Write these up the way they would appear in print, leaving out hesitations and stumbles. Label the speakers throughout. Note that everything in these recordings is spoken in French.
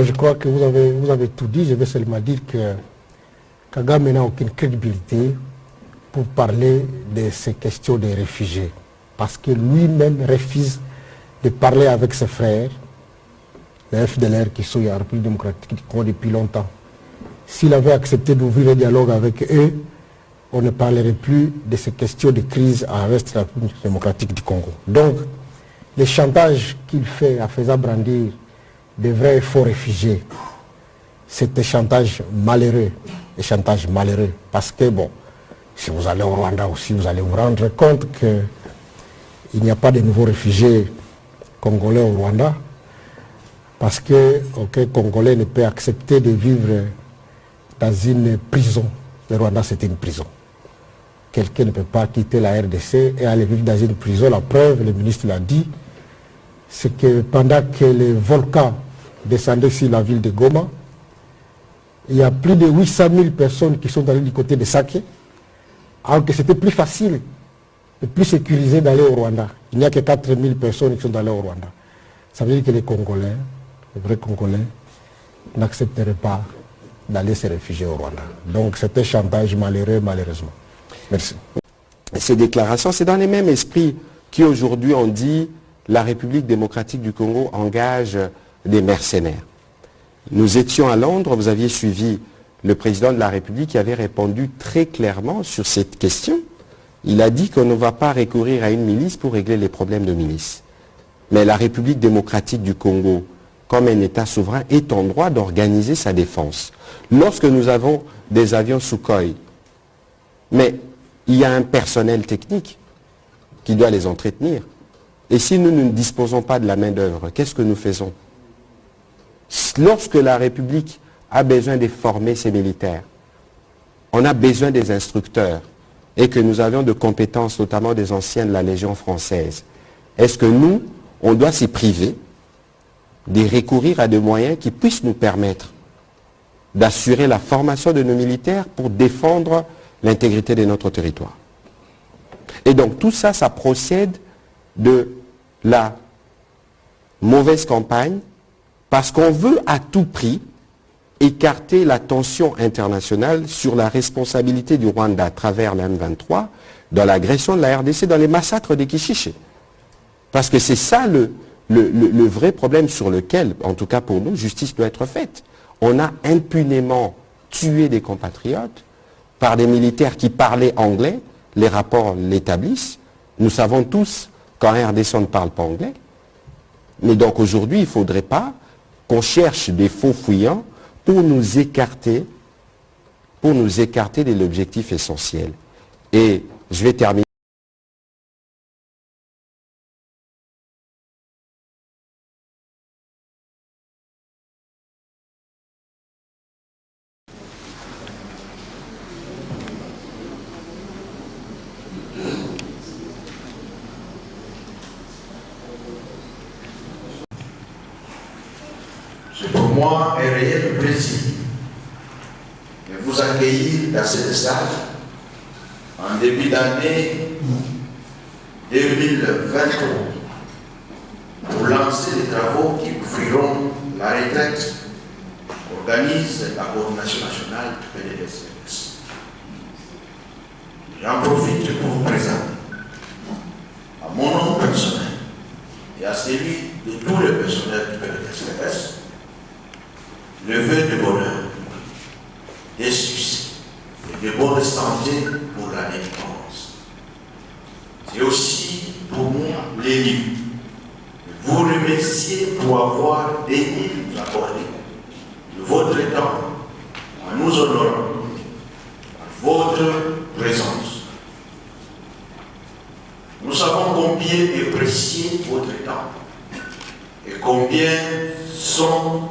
Speaker 1: moi je crois que vous avez tout dit. Je vais seulement dire que Kagame n'a aucune crédibilité pour parler de ces questions des réfugiés. Parce que lui-même refuse de parler avec ses frères, les FDLR qui sont en République démocratique du Congo depuis longtemps. S'il avait accepté d'ouvrir un dialogue avec eux, on ne parlerait plus de ces questions de crise à l'Est de la République démocratique du Congo. Donc, le chantage qu'il fait en faisant brandir des vrais et faux réfugiés, c'est un chantage malheureux. Un chantage malheureux. Parce que, bon, si vous allez au Rwanda aussi, vous allez vous rendre compte qu'il n'y a pas de nouveaux réfugiés congolais au Rwanda. Parce qu'aucun Congolais ne peut accepter de vivre dans une prison. Le Rwanda, c'est une prison. Quelqu'un ne peut pas quitter la RDC et aller vivre dans une prison. La preuve, le ministre l'a dit, c'est que pendant que les volcans descendaient sur la ville de Goma, il y a plus de 800 000 personnes qui sont allées du côté de Sake, alors que c'était plus facile et plus sécurisé d'aller au Rwanda. Il n'y a que 4 000 personnes qui sont allées au Rwanda. Ça veut dire que les Congolais, les vrais Congolais, n'accepteraient pas d'aller se réfugier au Rwanda. Donc c'est un chantage malheureux, malheureusement. Merci.
Speaker 2: Ces déclarations, c'est dans les mêmes esprits qui aujourd'hui ont dit la République démocratique du Congo engage des mercenaires. Nous étions à Londres, vous aviez suivi le président de la République qui avait répondu très clairement sur cette question. Il a dit qu'on ne va pas recourir à une milice pour régler les problèmes de milice. Mais la République démocratique du Congo, comme un État souverain, est en droit d'organiser sa défense. Lorsque nous avons des avions Sukhoi, mais il y a un personnel technique qui doit les entretenir. Et si nous ne disposons pas de la main-d'œuvre, qu'est-ce que nous faisons? Lorsque la République a besoin de former ses militaires, on a besoin des instructeurs, et que nous avions de compétences, notamment des anciens de la Légion française. Est-ce que nous, on doit s'y priver de recourir à des moyens qui puissent nous permettre d'assurer la formation de nos militaires pour défendre l'intégrité de notre territoire? Et donc tout ça, ça procède de la mauvaise campagne parce qu'on veut à tout prix écarter l'attention internationale sur la responsabilité du Rwanda à travers la M23 dans l'agression de la RDC, dans les massacres des Kishiché. Parce que c'est ça le vrai problème sur lequel, en tout cas pour nous, justice doit être faite. On a impunément tué des compatriotes par des militaires qui parlaient anglais, les rapports l'établissent. Nous savons tous qu'en RDC on ne parle pas anglais. Mais donc aujourd'hui, il ne faudrait pas qu'on cherche des faux fuyants pour nous écarter de l'objectif essentiel. Et je vais terminer.
Speaker 3: C'est pour moi un réel plaisir de vous accueillir dans cette salle en début d'année 2023 pour lancer les travaux qui ouvriront la retraite qu'organise la coordination nationale du PDS. J'en profite pour vous présenter à mon nom personnel et à celui de tous les personnels du PDS le vœu de bonheur, de succès et de bonne santé pour l'année qui commence. C'est aussi pour moi l'élu de vous remercier pour avoir daigné nous accorder de votre temps en nous honorant par votre présence. Nous savons combien est précieux votre temps et combien sont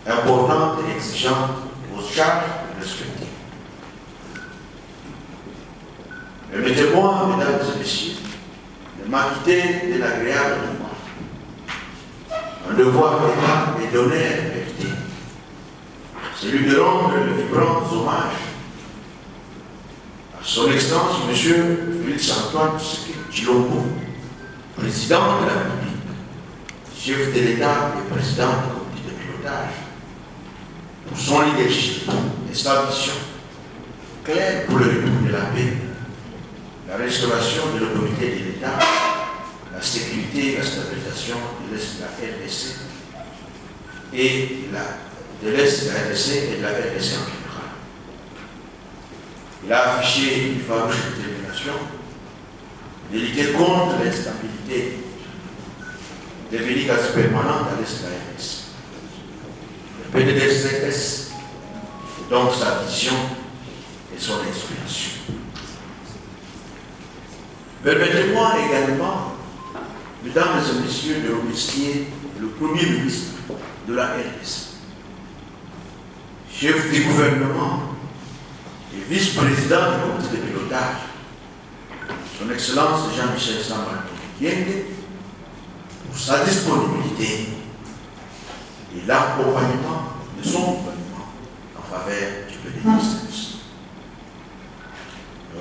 Speaker 3: importantes et exigeantes vos charges respectives. Permettez-moi, mesdames et messieurs, de m'acquitter de l'agréable devoir. Un devoir d'état et d'honneur mérité. Celui de rendre le vibrant hommage à son Excellence, M. Félix-Antoine Tshilombo, président de la République, chef de l'État et président du Comité de pilotage. pilotage, pour son leadership et sa vision claire pour le retour de la paix, la restauration de l'autorité de l'État, la sécurité et la stabilisation de l'Est de la RDC et de l'Est de la RDC et de la RDC en général. Il a affiché une farouche détermination de lutter contre l'instabilité devenue quasi permanente dans l'Est de la RDC. Le PDDSS est donc sa vision et son inspiration. Permettez-moi également, mesdames et messieurs, de remercier le Premier ministre de la RDC, chef du gouvernement et vice-président du comité de pilotage, son Excellence Jean-Michel Samba Dieng, pour sa disponibilité et l'accompagnement de son gouvernement en faveur du PDDSS.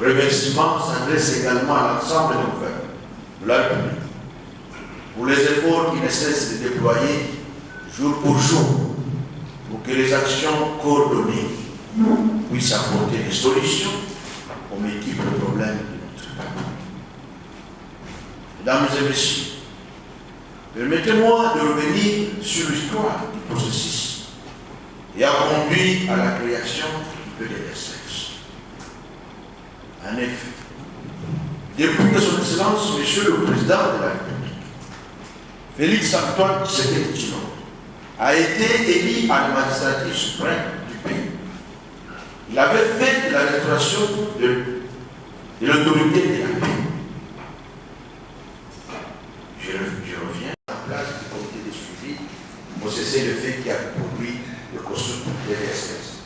Speaker 3: Le remerciement s'adresse également à l'ensemble des gouvernements de la République pour les efforts qui ne cessent de déployer jour pour jour pour que les actions coordonnées puissent apporter des solutions aux multiples problèmes de notre pays. Mesdames et messieurs, permettez-moi de revenir sur l'histoire du processus et a conduit à la création du PDDSS. En effet, depuis que son Excellence, Monsieur le Président de la République, Félix-Antoine Tshisekedi Tshilombo, a été élu à la magistrature suprême du pays, il avait fait de la restauration de l'autorité de la paix. Je reviens en place du comité de suivi pour cesser le fait qui a produit le costume de l'SS.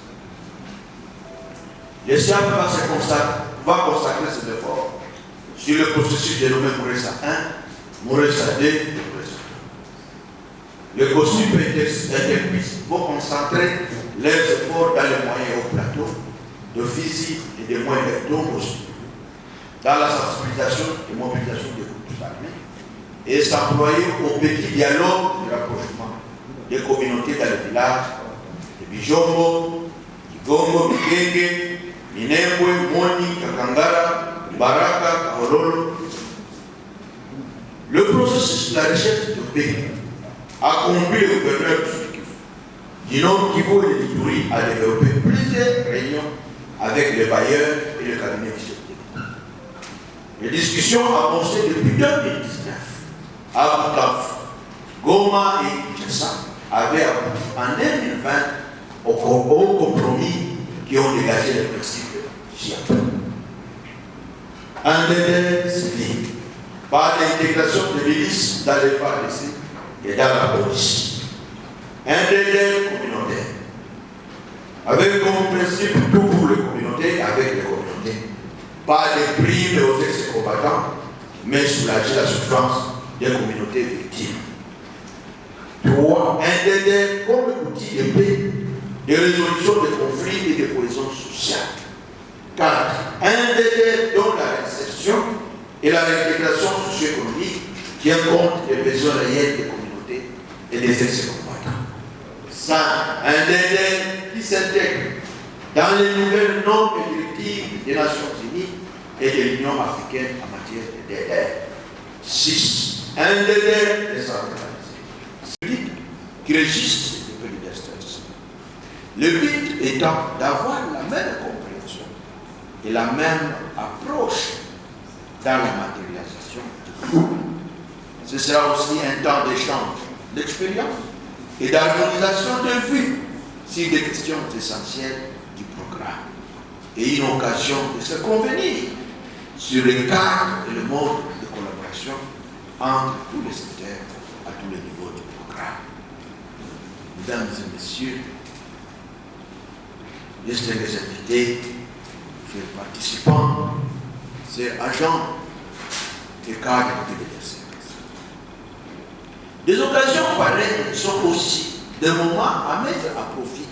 Speaker 3: Le SIAP va consacrer ses efforts sur le processus dénommé Mouressa 1, Mouressa 2 et Mouressa 3. Le costume interpuisses vont concentrer leurs efforts dans les moyens au plateau, de physique et des moyens d'ombre dans la sensibilisation et mobilisation des groupes armés et s'employer au petit dialogue de rapprochement des communautés dans les villages de Bijombo, Kigongo, Bigenge, Minembwe, Moni, Kakangara, Baraka, Kaololo. Le processus de la recherche de paix a conduit le gouverneur du Nord Kivu et de l'Ituri à développer plusieurs réunions avec les bailleurs et le cabinet du chef de l'État. Les discussions avancées depuis 2019 à Bukavu, Goma et Kinshasa avaient abouti en 2020 au compromis qui ont dégagé les principes JAP. Un délai civil par l'intégration de milices dans les FARDC et dans la police. Un délai communautaire avec comme principe tout pour les communautés avec les communautés. Pas des primes aux ex-combattants, mais soulager la souffrance des communautés victimes. 3. Un délai comme outil de paix, de résolution des conflits et de cohésion sociale. 4. Un délai dont la réinsertion et la réintégration socio-économique tient compte des besoins réels des communautés et des ex-combattants. 5. Un délai qui s'intègre dans les nouvelles normes et directives des Nations Unies et de l'Union africaine en matière d'aide. 6. Un délai décentralisé qui régisse le PDDSS. Le but étant d'avoir la même compréhension et la même approche dans la matérialisation du programme. Ce sera aussi un temps d'échange d'expérience et d'harmonisation de vues sur des questions essentielles du programme et une occasion de se convenir sur le cadre et le mode de collaboration entre tous les secteurs à tous les niveaux du programme. Mesdames et messieurs, distingués invités, chers participants, chers agents et cadres de l'EDC. Des occasions pareilles sont aussi des moments à mettre à profit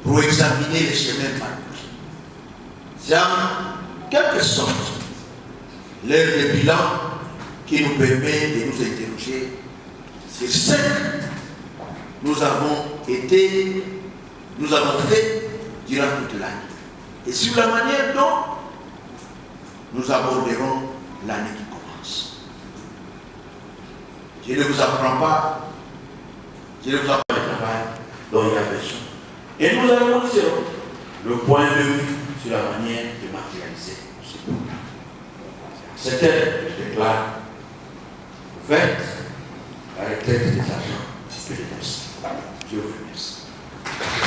Speaker 3: pour examiner les chemins parcourus. C'est en quelque sorte l'heure de bilan qui nous permet de nous interroger sur ce que nous avons nous avons fait durant toute l'année. Et sur la manière dont nous aborderons l'année qui commence. Je ne vous apprends pas, je ne vous apprends pas le travail dont il y a besoin. Et nous analyserons le point de vue sur la manière de matérialiser ce programme. C'était, je déclare, ouverte la retraite des agents de l'État. Je vous remercie.